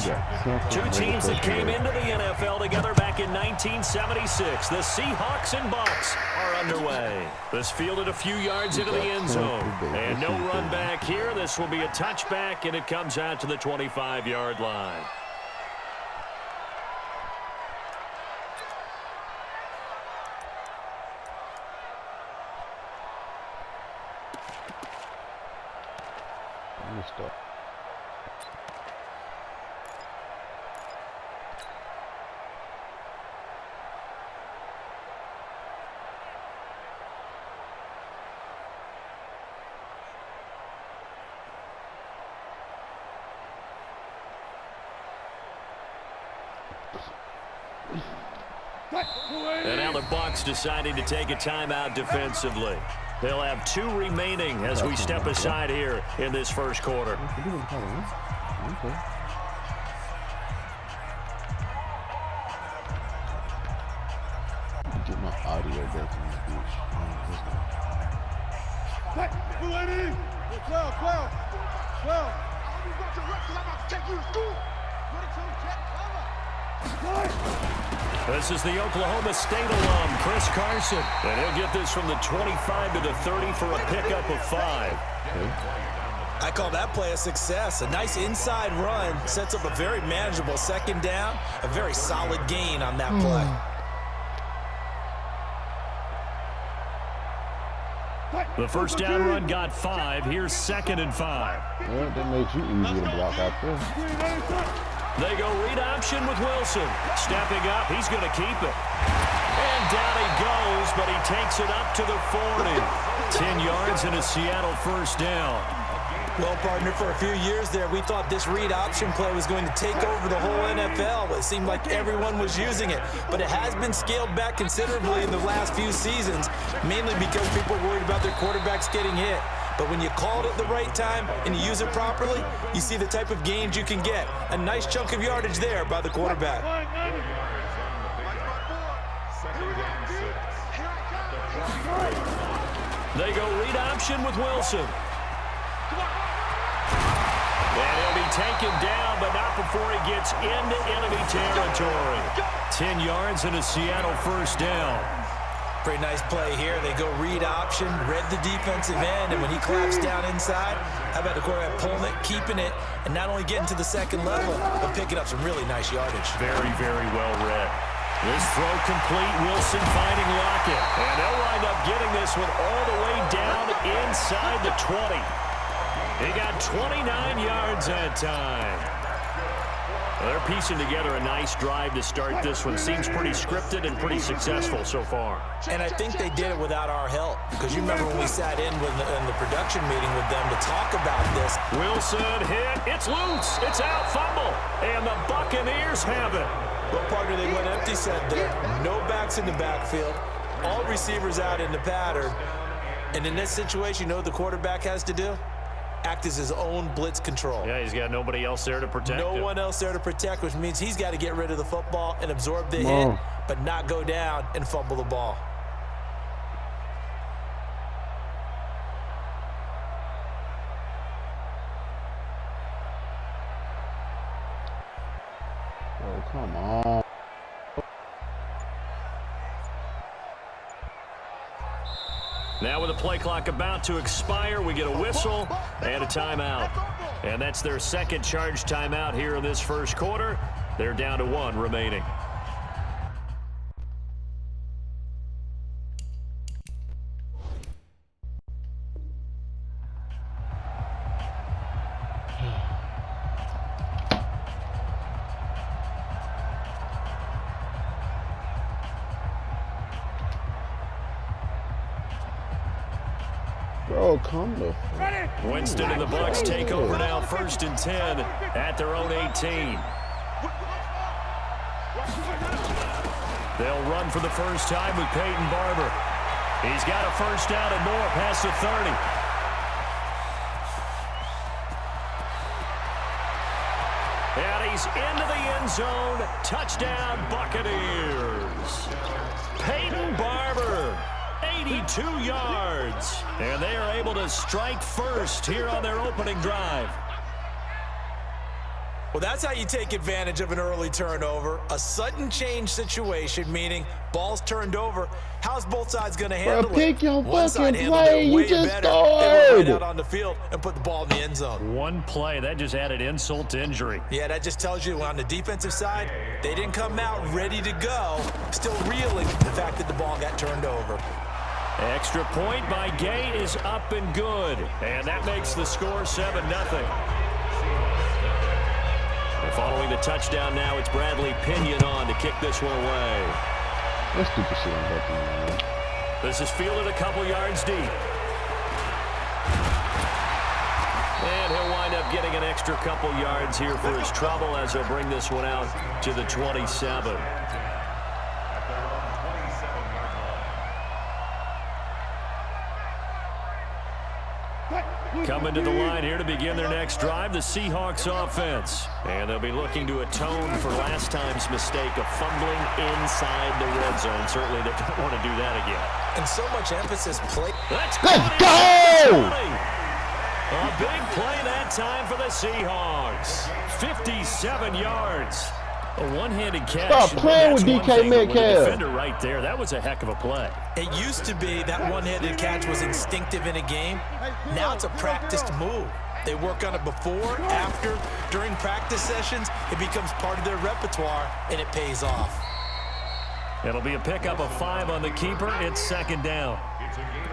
Two teams that came into the NFL together back in 1976. The Seahawks and Bucs are underway. This fielded a few yards into the end zone. And no run back here. This will be a touchback, and it comes out to the 25-yard line. And now the Bucs deciding to take a timeout defensively. They'll have 2 remaining as we step aside here in this first quarter. Get my audio back in this bitch. This is the Oklahoma State alum, Chris Carson. And he'll get this from the 25 to the 30 for a pickup of 5. I call that play a success. A nice inside run sets up a very manageable second down. A very solid gain on that play. The first down run got 5. Here's 2nd and 5. Well, that makes you easy to block out there. They go read option with Wilson. Stepping up, he's going to keep it. And down he goes, but he takes it up to the 40. 10 yards and a Seattle first down. Well, partner, for a few years there, we thought this read option play was going to take over the whole NFL. It seemed like everyone was using it. But it has been scaled back considerably in the last few seasons, mainly because people are worried about their quarterbacks getting hit. But when you call it at the right time and you use it properly, you see the type of gains you can get. A nice chunk of yardage there by the quarterback. They go read option with Wilson. And he'll be taken down, but not before he gets into enemy territory. 10 yards and a Seattle first down. Pretty nice play here. They go read option, read the defensive end, and when he claps down inside, how about the quarterback pulling it, keeping it, and not only getting to the second level, but picking up some really nice yardage. Very, very well read. This throw complete, Wilson finding Lockett. And they'll wind up getting this one all the way down inside the 20. He got 29 yards that time. Well, they're piecing together a nice drive to start this one. Seems pretty scripted and pretty successful so far. And I think they did it without our help. Because you remember when we sat in the production meeting with them to talk about this. Wilson hit. It's loose. It's out. Fumble. And the Buccaneers have it. Well, partner, they went empty set there. No backs in the backfield. All receivers out in the pattern. And in this situation, you know what the quarterback has to do? Act as his own blitz control. Yeah, he's got nobody else there to protect him. No one else there to protect, which means he's got to get rid of the football and absorb the hit, but not go down and fumble the ball. Oh, come on. Now with the play clock about to expire, we get a whistle and a timeout. And that's their second charge timeout here in this first quarter. They're down to 1 remaining. Bro, come the Winston and the Bucs take over now, 1st and 10 at their own 18. They'll run for the first time with Peyton Barber. He's got a first down and more past the 30. And he's into the end zone. Touchdown, Buccaneers. Peyton Barber. 82 yards. And they are able to strike first here on their opening drive. Well, that's how you take advantage of an early turnover. A sudden change situation, meaning ball's turned over. How's both sides going to handle it? Pick your One side fucking handled play. it way You just better. They went right out scored. on the field and put the ball in the end zone. One play, that just added insult to injury. Yeah, that just tells you on the defensive side, they didn't come out ready to go, still reeling the fact that the ball got turned over. Extra point by Gay is up and good. And that makes the score 7-0. Following the touchdown now, it's Bradley Pinion on to kick this one away. That's stupid shit I'm about to do, man. This is fielded a couple yards deep. And he'll wind up getting an extra couple yards here for his trouble as he'll bring this one out to the 27. Coming to the line here to begin their next drive, the Seahawks offense. And they'll be looking to atone for last time's mistake of fumbling inside the red zone. Certainly they don't want to do that again. And so much emphasis play. Let's go! A big play that time for the Seahawks. 57 yards. A one-handed catch. Stop playing with DK Metcalf. Defender right there. That was a heck of a play. It used to be that one-handed catch was instinctive in a game. Now it's a practiced move. They work on it before, after, during practice sessions. It becomes part of their repertoire, and it pays off. It'll be a pickup of 5 on the keeper. It's second down.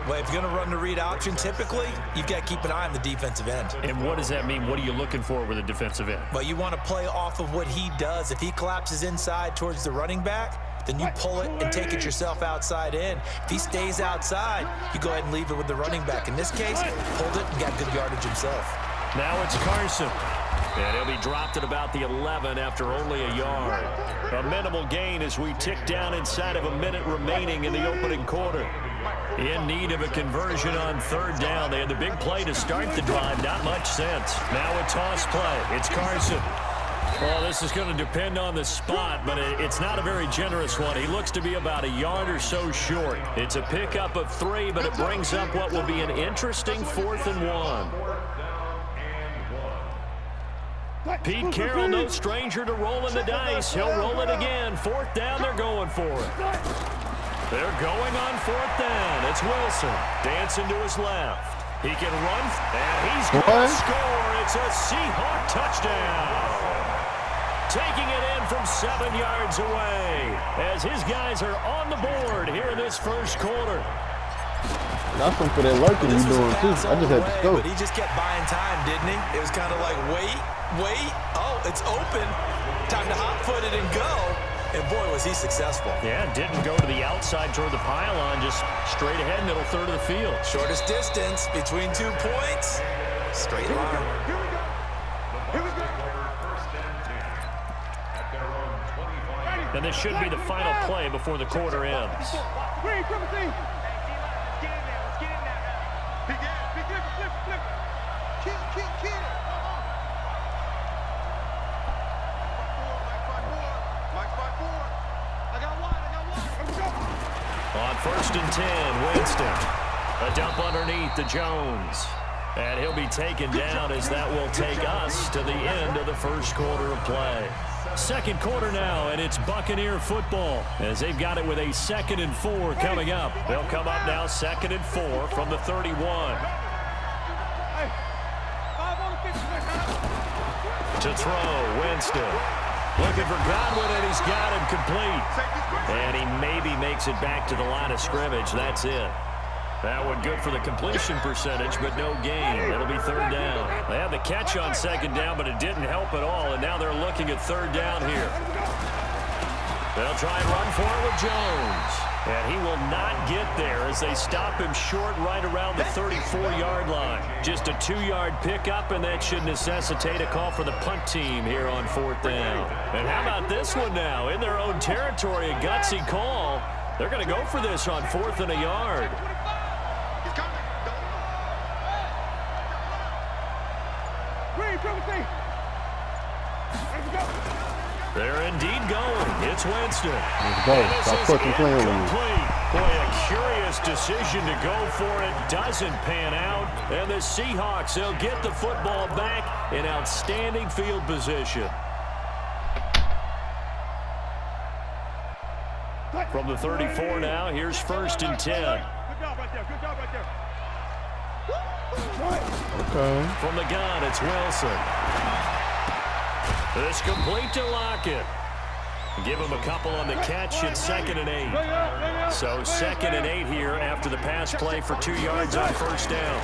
Well, if you're going to run the read option, typically, you've got to keep an eye on the defensive end. And what does that mean? What are you looking for with a defensive end? Well, you want to play off of what he does. If he collapses inside towards the running back, then you pull it and take it yourself outside in. If he stays outside, you go ahead and leave it with the running back. In this case, pulled it and got good yardage himself. Now it's Carson. And he'll be dropped at about the 11 after only a yard. A minimal gain as we tick down inside of a minute remaining in the opening quarter. In need of a conversion on third down. They had the big play to start the drive. Not much sense. Now a toss play. It's Carson. Well, this is going to depend on the spot, but it's not a very generous one. He looks to be about a yard or so short. It's a pickup of 3, but it brings up what will be an interesting 4th and 1. Pete Carroll, no stranger to rolling the dice. He'll roll it again. 4th down, they're going for it. They're going on 4th down. It's Wilson. Dancing to his left. He can run, and he's going to score. It's a Seahawk touchdown. Taking it in from 7 yards away as his guys are on the board here in this first quarter. That's something for that lurking you doing, too. I just had to go. But he just kept buying time, didn't he? It was kind of like, wait. Oh, it's open. Time to hot-foot it and go. And, boy, was he successful. Yeah, didn't go to the outside toward the pylon, just straight ahead, middle third of the field. Shortest distance between 2 points. Straight line. And this should be the final play before the quarter ends. On 1st and 10, Winston. A dump underneath to Jones. And he'll be taken down as that will take us to the end of the first quarter of play. Second quarter now, and it's Buccaneer football as they've got it with a 2nd and 4 coming up. They'll come up now 2nd and 4 from the 31. To throw, Winston. Looking for Godwin, and he's got him complete. And he maybe makes it back to the line of scrimmage. That's it. That one good for the completion percentage, but no gain. It'll be 3rd down. They had the catch on 2nd down, but it didn't help at all, and now they're looking at 3rd down here. They'll try and run for it with Jones. And he will not get there as they stop him short right around the 34-yard line. Just a 2-yard pickup, and that should necessitate a call for the punt team here on 4th down. And how about this one now? In their own territory, a gutsy call. They're going to go for this on 4th and a yard. They're indeed going. It's Winston. Let's go. Stop fucking playing with me. Boy, a curious decision to go for it. Doesn't pan out. And the Seahawks, they'll get the football back in outstanding field position. From the 34 now, here's 1st and 10. Good job right there. Good job right there. Okay. From the gun, it's Wilson. It's complete to Lockett. Give him a couple on the catch. It's 2nd and 8. So 2nd and 8 here after the pass play for 2 yards on 1st down.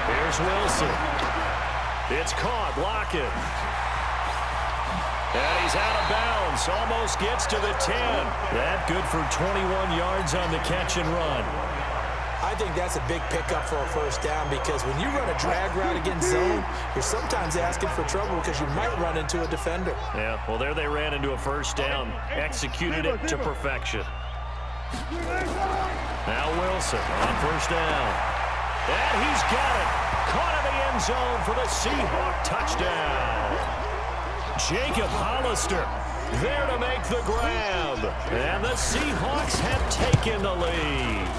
Here's Wilson. It's caught. Lockett. And he's out of bounds. Almost gets to the 10. That good for 21 yards on the catch and run. I think that's a big pickup for a 1st down because when you run a drag route against zone, you're sometimes asking for trouble because you might run into a defender. Yeah, well, there they ran into a 1st down. Executed it to perfection. Now Wilson on 1st down. And he's got it. Caught in the end zone for the Seahawk touchdown. Jacob Hollister there to make the grab. And the Seahawks have taken the lead.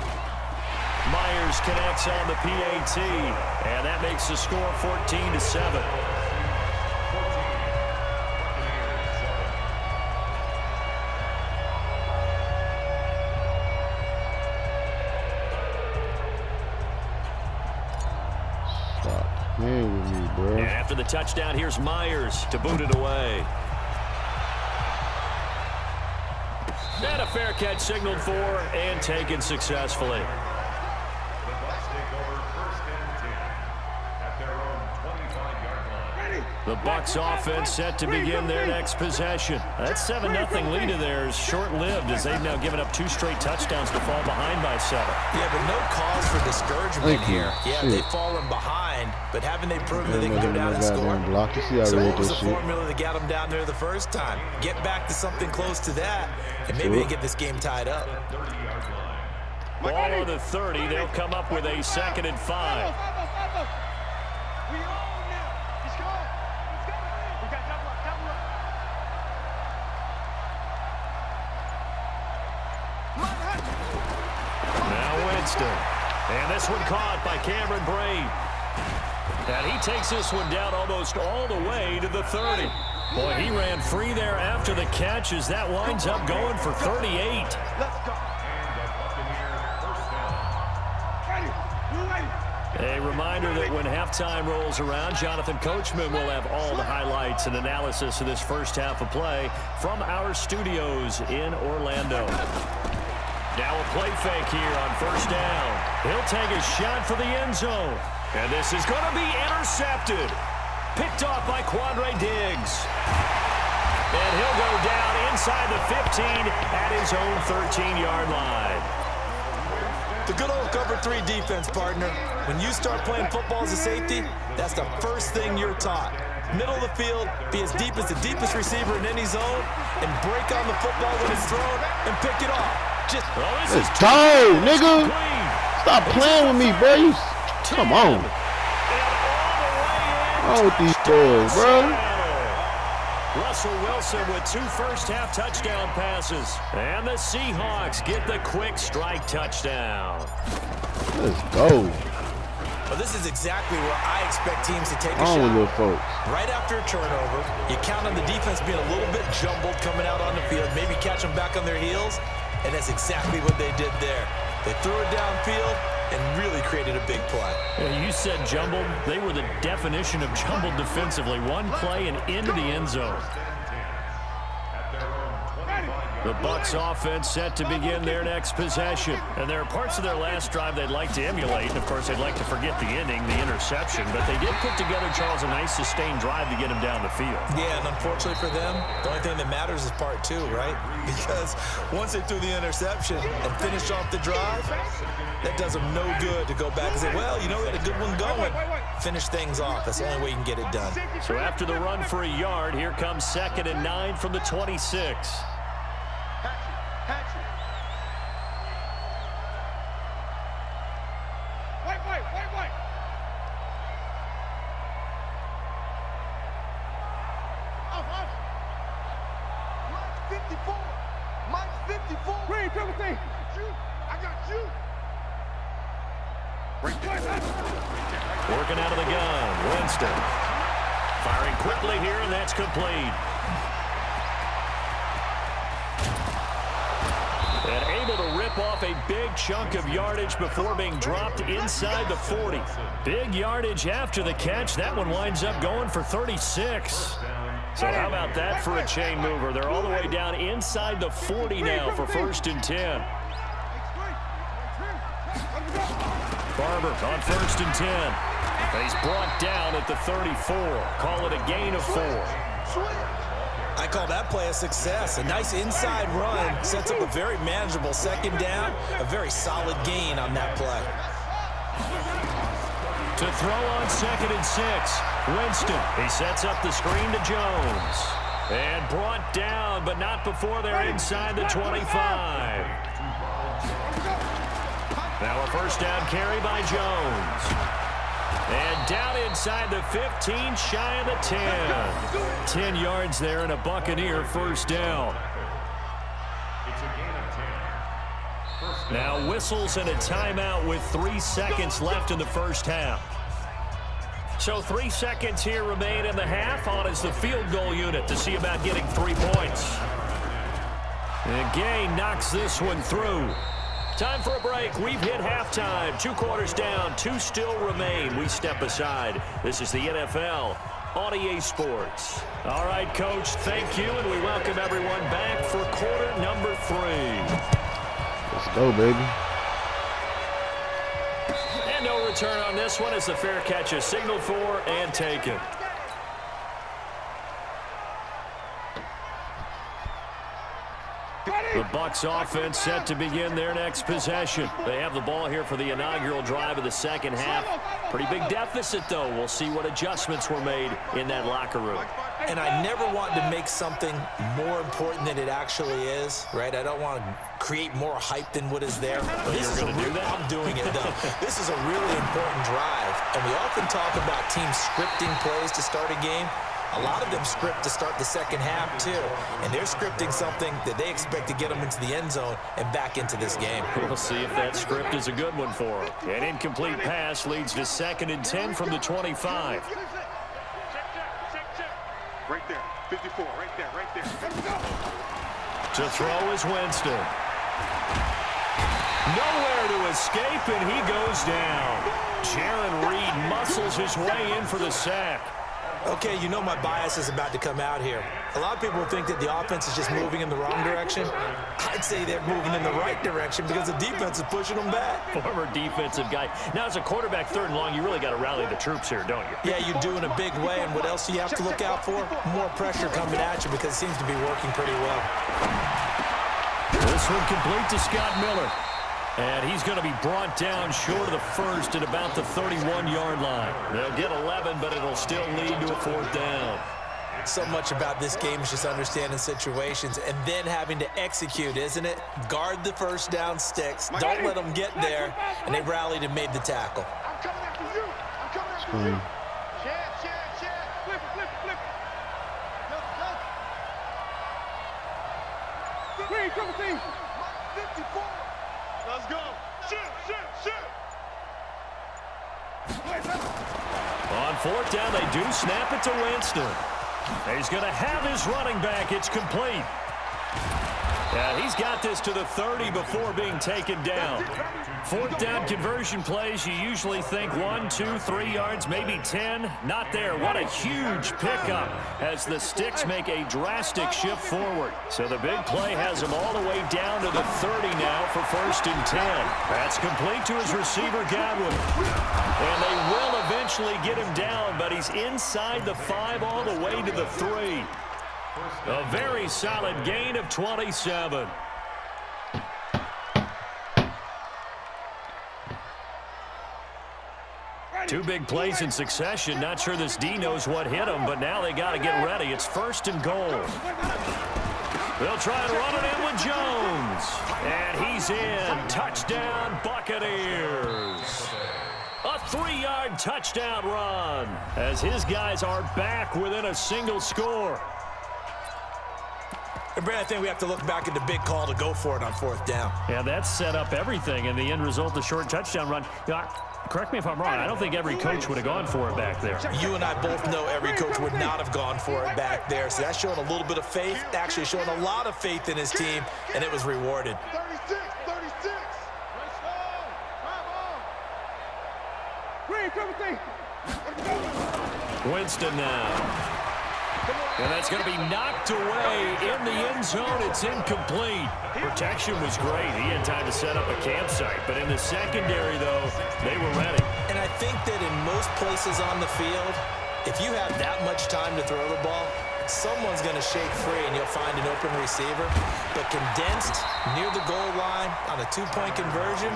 Myers connects on the PAT, and that makes the score 14-7. Stop playing with me, bro. And after the touchdown, here's Myers to boot it away. And a fair catch signaled for and taken successfully. The Bucs offense set to begin their next possession. That 7-0 lead of theirs short-lived as they've now given up 2 straight touchdowns to fall behind by 7. Yeah, but no cause for discouragement here. Yeah, they've fallen behind, but haven't they proven that they can go down and score? Block. You see how So read what was this the shit? formula that got them down there the first time? Get back to something close to that, and maybe they get this game tied up. Ball on the 30. They'll come up with a 2nd and 5. And this one caught by Cameron Braid. And he takes this one down almost all the way to the 30. Boy, he ran free there after the catch as that winds up going for 38. A reminder that when halftime rolls around, Jonathan Coachman will have all the highlights and analysis of this first half of play from our studios in Orlando. Now a play fake here on 1st down. He'll take a shot for the end zone. And this is going to be intercepted. Picked off by Quandre Diggs. And he'll go down inside the 15 at his own 13-yard line. The good old cover 3 defense, partner. When you start playing football as a safety, that's the first thing you're taught. Middle of the field, be as deep as the deepest receiver in any zone, and break on the football when it's thrown and pick it off. Let's go, nigga. Stop playing with me, bro. Come on. Oh, with these boys, bro. Russell Wilson with 2 first-half touchdown passes. And the Seahawks get the quick strike touchdown. Let's go. Well, this is exactly where I expect teams to take a On with shot. little folks. Right after a turnover, you count on the defense being a little bit jumbled coming out on the field, maybe catch them back on their heels. And that's exactly what they did there. They threw it downfield and really created a big play. Yeah, you said jumbled. They were the definition of jumbled defensively. One play and into the end zone. The Bucs offense set to begin their next possession. And there are parts of their last drive they'd like to emulate. And, of course, they'd like to forget the ending, the interception. But they did put together, Charles, a nice sustained drive to get him down the field. Yeah, and unfortunately for them, the only thing that matters is part 2, right? Because once they threw the interception and finished off the drive, that does them no good to go back and say, well, you know, we had a good one going. Finish things off. That's the only way you can get it done. So after the run for a yard, here comes 2nd and 9 from the 26. Mike's 54. Mike's 54. Green, triple T. Working out of the gun, Winston. Firing quickly here, and that's complete. And able to rip off a big chunk of yardage before being dropped inside the 40. Big yardage after the catch. That one winds up going for 36. So how about that for a chain mover? They're all the way down inside the 40 now for 1st and 10. Barber on 1st and 10. He's brought down at the 34. Call it a gain of 4. I call that play a success. A nice inside run sets up a very manageable 2nd down. A very solid gain on that play. To throw on 2nd and 6. Winston. He sets up the screen to Jones. And brought down, but not before they're inside the 25. Now a 1st down carry by Jones. And down inside the 15, shy of the 10. 10 yards there and a Buccaneer 1st down. Now whistles and a timeout with 3 seconds left in the 1st half. So 3 seconds here remain in the half. On is the field goal unit to see about getting 3 points. And Gay knocks this one through. Time for a break. We've hit halftime. 2 quarters down. 2 still remain. We step aside. This is the NFL on EA Sports. All right, Coach, thank you, and we welcome everyone back for quarter number 3. Let's go, baby. And no return on this one as the fair catch is signaled for and taken. The Bucs offense set to begin their next possession. They have the ball here for the inaugural drive of the 2nd half. Pretty big deficit, though. We'll see what adjustments were made in that locker room. And I never want to make something more important than it actually is, right? I don't want to create more hype than what is there. You're going to do that? I'm doing it, though. This is a really important drive. And we often talk about teams scripting plays to start a game. A lot of them script to start the 2nd half, too. And they're scripting something that they expect to get them into the end zone and back into this game. We'll see if that script is a good one for them. An incomplete pass leads to 2nd and 10 from the 25. Right there, 54, right there. To throw is Winston. Nowhere to escape, and he goes down. Jaron Reed muscles his way in for the sack. Okay, you know my bias is about to come out here. A lot of people think that the offense is just moving in the wrong direction. I'd say they're moving in the right direction because the defense is pushing them back. Former defensive guy. Now, as a quarterback 3rd and long, you really got to rally the troops here, don't you? Yeah, you do in a big way, and what else do you have to look out for? More pressure coming at you because it seems to be working pretty well. This one complete to Scott Miller. And he's going to be brought down short of the 1st at about the 31-yard line. They'll get 11, but it'll still lead to a 4th down. So much about this game is just understanding situations and then having to execute, isn't it? Guard the 1st down sticks. Don't let them get there. And they rallied and made the tackle. I'm coming after you. I'm coming after you. Chad. Flip it. Go. Green, triple team. 54. Let's go. Shoot. On 4th down, they do snap it to Winston. He's going to have his running back. It's complete. Yeah, he's got this to the 30 before being taken down. 4th down conversion plays, you usually think 1, 2, 3 yards, maybe 10. Not there. What a huge pickup as the sticks make a drastic shift forward. So the big play has him all the way down to the 30 now for 1st and 10. That's complete to his receiver, Godwin. And they will eventually get him down, but he's inside the 5 all the way to the 3. A very solid gain of 27. Two big plays in succession. Not sure this D knows what hit him, but now they got to get ready. It's 1st and goal. They'll try and run it in with Jones. And he's in. Touchdown, Buccaneers. A 3-yard touchdown run as his guys are back within a single score. And Brad, I think we have to look back at the big call to go for it on 4th down. Yeah, that set up everything, and the end result, the short touchdown run. You know, correct me if I'm wrong, I don't think every coach would have gone for it back there. You and I both know every coach would not have gone for it back there. So that's showing a little bit of faith, actually showing a lot of faith in his team, and it was rewarded. 36, 36. Let's go. Come on. Winston now. And that's going to be knocked away in the end zone. It's incomplete. Protection was great. He had time to set up a campsite. But in the secondary, though, they were ready. And I think that in most places on the field, if you have that much time to throw the ball, someone's going to shake free and you'll find an open receiver. But condensed near the goal line on a 2-point conversion,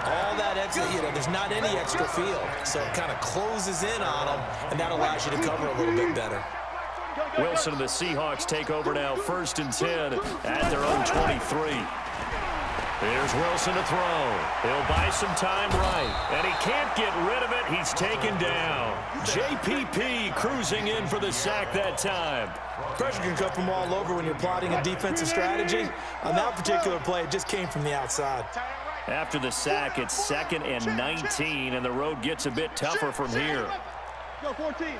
all that extra, there's not any extra field. So it kind of closes in on them, and that allows you to cover a little bit better. Wilson and the Seahawks take over now, 1st and 10 at their own 23. Here's Wilson to throw. He'll buy some time right, and he can't get rid of it. He's taken down. JPP cruising in for the sack that time. Pressure can come from all over when you're plotting a defensive strategy. On that particular play, it just came from the outside. After the sack, it's 2nd and 19, and the road gets a bit tougher from here. Go 14.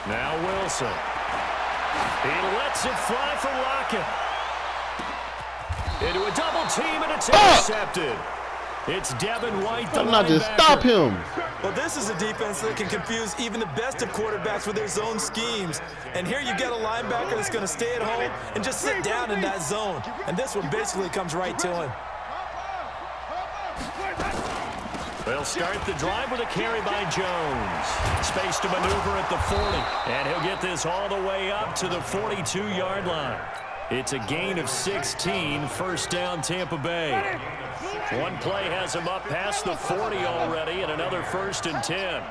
Now Wilson. He lets it fly for Lockett. Into a double team, and it's intercepted. It's Devin White, the Why not just stop him? Well, this is a defense that can confuse even the best of quarterbacks with their zone schemes. And here you get a linebacker that's going to stay at home and just sit down in that zone. And this one basically comes right to him. They'll start the drive with a carry by Jones. Space to maneuver at the 40. And he'll get this all the way up to the 42-yard line. It's a gain of 16, 1st down Tampa Bay. One play has him up past the 40 already, and another 1st and 10.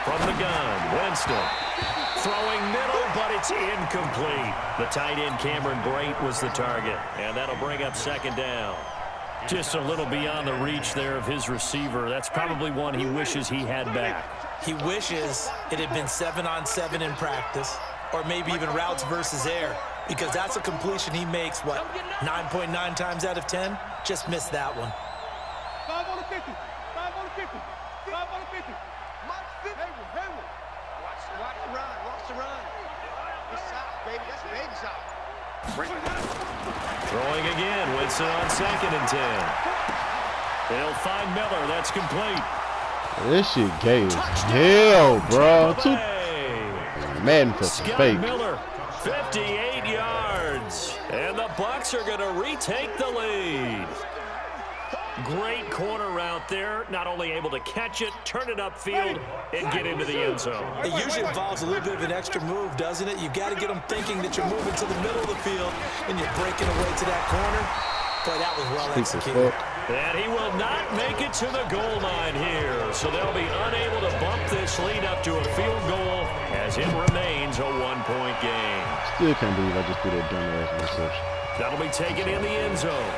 From the gun, Winston. Throwing middle, but it's incomplete. The tight end, Cameron Brate, was the target, and that'll bring up 2nd down. Just a little beyond the reach there of his receiver. That's probably one he wishes he had back. He wishes it had been 7-on-7 in practice, or maybe even routes versus air, because that's a completion he makes, 9.9 times out of 10? Just missed that one. 5 on the 50. 5 on the 50. 5 on the 50. Hayward. Watch the run. Watch the run. It's out, baby. That's baby side. Throwing again. Winston on 2nd and 10. They'll find Miller. That's complete. This shit gay as hell, bro. Madden NFL Scott fake. Miller, 58 yards. And the Bucs are going to retake the lead. Great corner route there. Not only able to catch it, turn it upfield, and get into the end zone. It usually involves a little bit of an extra move, doesn't it? You've got to get them thinking that you're moving to the middle of the field, and you're breaking away to that corner. Boy, that was well executed. And he will not make it to the goal line here. So they'll be unable to bump this lead up to a field goal as it remains a 1-point game. Still can't believe I just threw that dumb ass interception. That'll be taken in the end zone.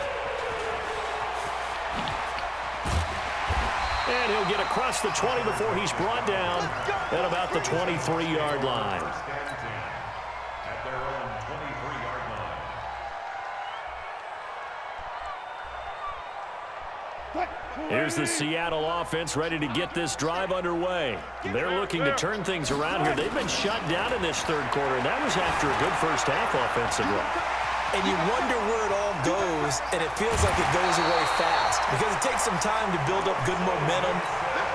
And he'll get across the 20 before he's brought down at about the 23-yard line. Here's the Seattle offense ready to get this drive underway. They're looking to turn things around here. They've been shut down in this 3rd quarter, and that was after a good first half offensively. And you wonder where it all goes, and it feels like it goes away fast because it takes some time to build up good momentum,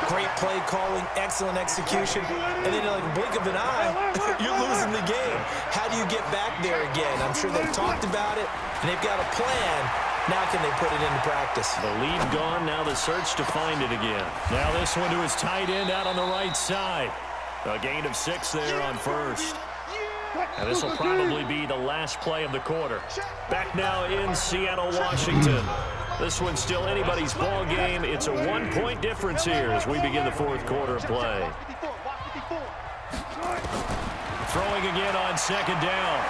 great play calling, excellent execution, and then in like a blink of an eye, you're losing the game. How do you get back there again? I'm sure they've talked about it, and they've got a plan. Now can they put it into practice? The lead gone, now the search to find it again. Now this one to his tight end out on the right side. A gain of 6 there on 1st. And this will probably be the last play of the quarter. Back now in Seattle, Washington. This one's still anybody's ball game. It's a 1-point difference here as we begin the 4th quarter of play. Throwing again on 2nd down.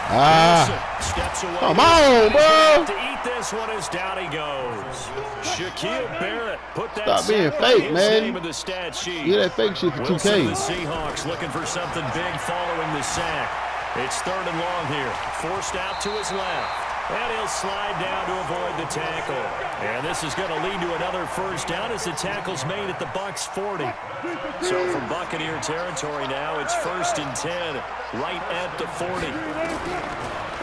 Steps away. Come on, bro. To eat this one as down he goes. Shaquille Barrett put that Stop being fake, man. The stat sheet. Yeah, that fake shit for 2K. Wilson, the Seahawks looking for something big following the sack. It's 3rd and long here. Forced out to his left. And he'll slide down to avoid the tackle. And this is going to lead to another first down as the tackle's made at the Bucs 40. So from Buccaneer territory now, it's 1st and 10, right at the 40.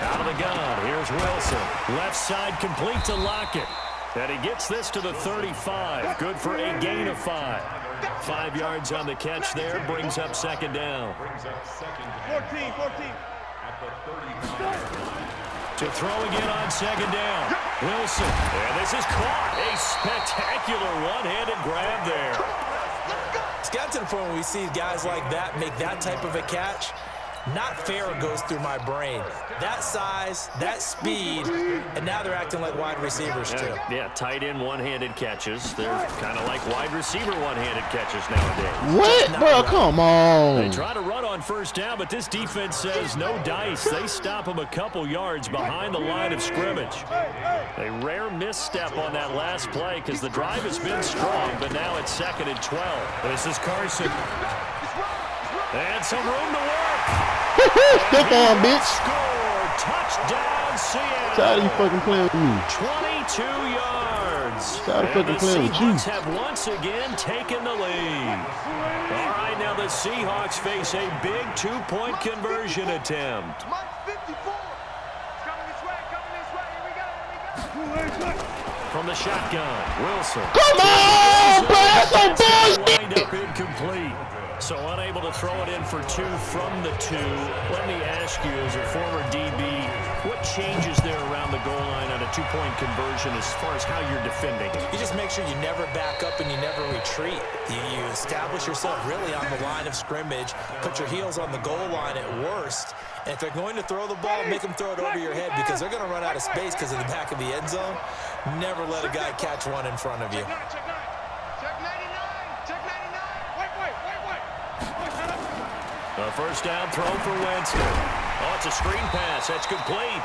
Out of the gun, here's Wilson. Left side complete to Lockett. And he gets this to the 35. Good for a gain of 5. 5 yards on the catch there, brings up 2nd down. 14. At the 35. To throw again on 2nd down. Wilson. And this is caught. A spectacular one-handed grab there. It's got to the point where we see guys like that make that type of a catch. Not fair goes through my brain. That size, that speed, and now they're acting like wide receivers too. Yeah, tight end one-handed catches. They're kind of like wide receiver one-handed catches nowadays. What? Bro, come on. They try to run on 1st down, but this defense says no dice. They stop them a couple yards behind the line of scrimmage. A rare misstep on that last play because the drive has been strong, but now it's 2nd and 12. This is Carson. And some room to work. Stick on, bitch. Score. Touchdown, Seattle. Tired of you fucking playing with me. 22 yards. Tired of fucking playing with you. The Seahawks have once again taken the lead. All right, now the Seahawks face a big 2-point conversion attempt. From the shotgun, Wilson. Come on, bro. That's some bullshit. Wind up incomplete. So unable to throw it in for 2 from the 2. Let me ask you, as a former DB, what changes there around the goal line on a 2-point conversion as far as how you're defending? You just make sure you never back up and you never retreat. You establish yourself really on the line of scrimmage, put your heels on the goal line at worst, and if they're going to throw the ball, make them throw it over your head because they're going to run out of space because of the back of the end zone. Never let a guy catch one in front of you. A 1st down throw for Winston. Oh, it's a screen pass. That's complete.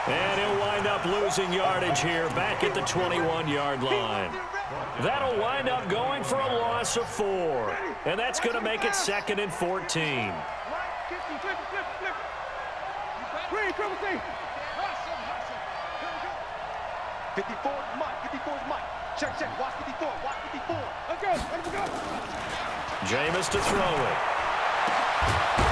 And he'll wind up losing yardage here back at the 21-yard line. That'll wind up going for a loss of 4. And that's going to make it 2nd and 14. Jameis to throw it.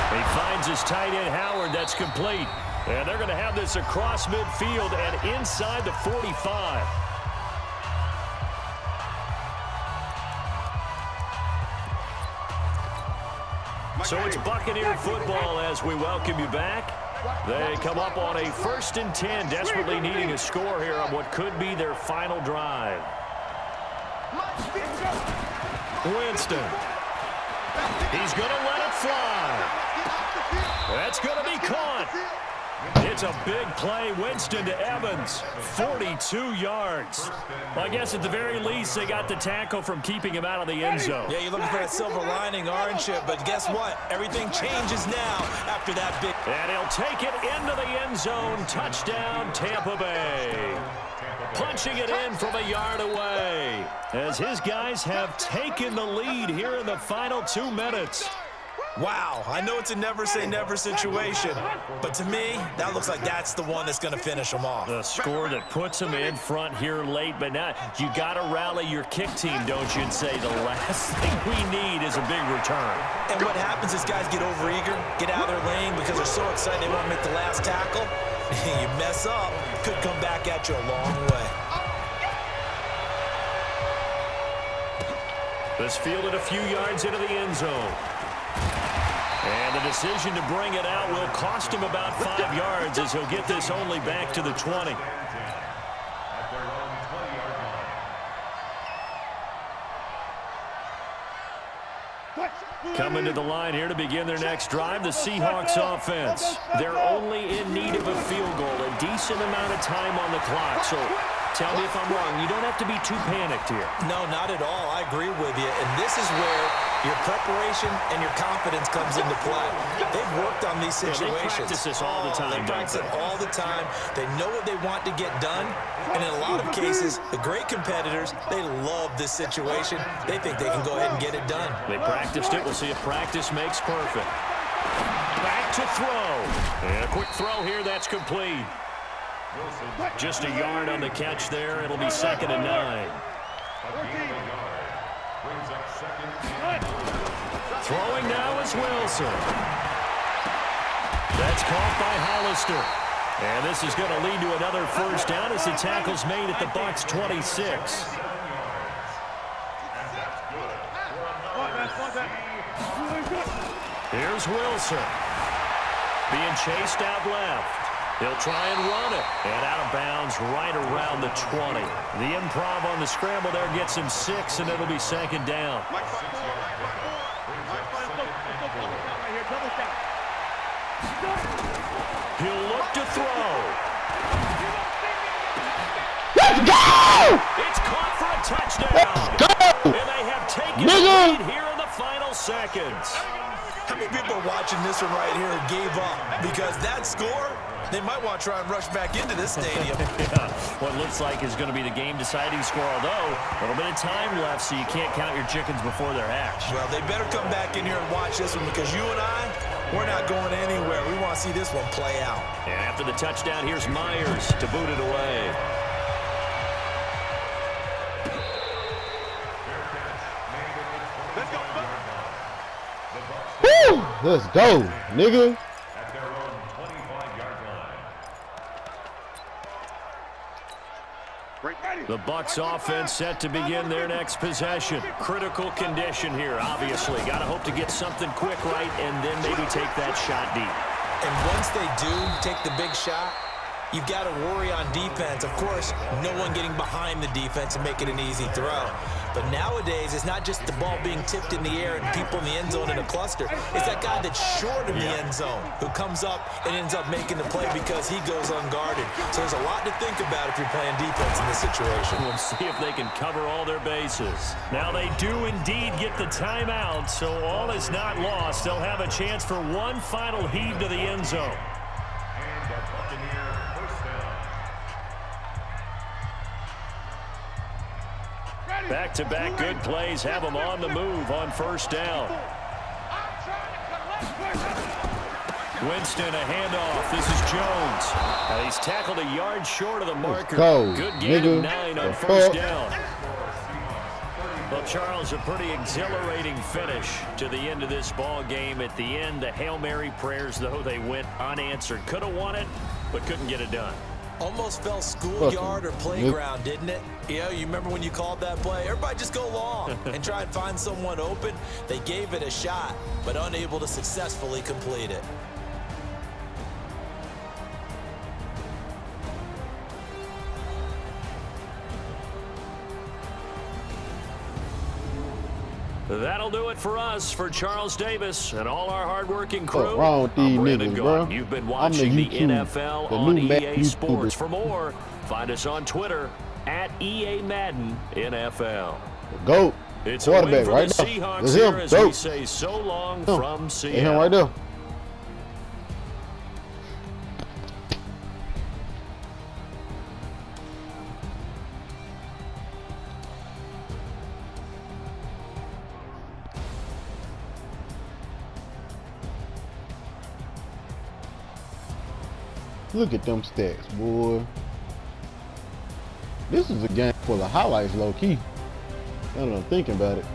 He finds his tight end, Howard. That's complete. And they're going to have this across midfield and inside the 45. So it's Buccaneer football as we welcome you back. They come up on a 1st and 10, desperately needing a score here on what could be their final drive. Winston. He's going to let it fly. That's going to be caught. It's a big play. Winston to Evans. 42 yards. Well, I guess at the very least, they got the tackle from keeping him out of the end zone. Yeah, you're looking for that silver lining, aren't you? But guess what? Everything changes now after that big. And he'll take it into the end zone. Touchdown, Tampa Bay. Punching it in from a yard away as his guys have taken the lead here in the final 2 minutes. Wow, I know it's a never-say-never situation, but to me, that looks like that's the one that's going to finish them off. The score that puts them in front here late, but now you got to rally your kick team, don't you, and say the last thing we need is a big return. And what happens is guys get overeager, get out of their lane because they're so excited they want to make the last tackle. You mess up, could come back at you a long way. This fielded a few yards into the end zone. And the decision to bring it out will cost him about 5 yards as he'll get this only back to the 20. Coming to the line here to begin their next drive, the Seahawks offense. They're only in need of a field goal, a decent amount of time on the clock. So Tell me if I'm wrong. You don't have to be too panicked here. No, not at all. I agree with you. And this is where your preparation and your confidence comes into play. They've worked on these situations. They practice this all the time. They practice it all the time. They know what they want to get done. And in a lot of cases, the great competitors, they love this situation. They think they can go ahead and get it done. They practiced it. We'll see if practice makes perfect. Back to throw. And a quick throw here. That's complete. Just a yard on the catch there. It'll be 2nd and 9. Throwing now is Wilson. That's caught by Hollister. And this is going to lead to another first down as the tackle's made at the Bucs 26. Here's Wilson. Being chased out left. He'll try and run it. And out of bounds right around the 20. The improv on the scramble there gets him 6, and it'll be 2nd down. He'll look to throw. Let's go! It's caught for a touchdown. Let's go! And they have taken the lead here in the final seconds. How many people are watching this one right here and gave up? Because that score, they might want to try and rush back into this stadium. Yeah, what looks like is going to be the game-deciding score, although a little bit of time left, so you can't count your chickens before they're hatched. Well, they better come back in here and watch this one because you and I, we're not going anywhere. We want to see this one play out. And after the touchdown, here's Myers to boot it away. Woo! Let's go, nigga. The Bucs offense set to begin their next possession. Critical condition here, obviously. Got to hope to get something quick right and then maybe take that shot deep. And once they do take the big shot, you've got to worry on defense. Of course, no one getting behind the defense and make it an easy throw. But nowadays, it's not just the ball being tipped in the air and people in the end zone in a cluster. It's that guy that's short of the end zone who comes up and ends up making the play because he goes unguarded. So there's a lot to think about if you're playing defense in this situation. We'll see if they can cover all their bases. Now they do indeed get the timeout, so all is not lost. They'll have a chance for one final heave to the end zone. Back-to-back good plays have them on the move on first down. Winston, a handoff. This is Jones. He's tackled a yard short of the marker. Good gain of 9 on first down. Well, Charles, a pretty exhilarating finish to the end of this ball game. At the end, the Hail Mary prayers, though, they went unanswered. Could have won it, but couldn't get it done. Almost fell schoolyard or playground, didn't it? Yeah, you remember when you called that play? Everybody just go long and try and find someone open. They gave it a shot, but unable to successfully complete it. That'll do it for us, for Charles Davis and all our hardworking crew. Wrong with these niggas, bro? You've been watching the NFL on EA Sports. YouTuber. For more, find us on Twitter at EA Madden NFL. Go. It's a win Quarterback for right the now. Seahawks That's here him. as Go. we say so long from Seattle. Him right there. Look at them stats, boy. This is a game full of highlights, low key. I don't know, thinking about it.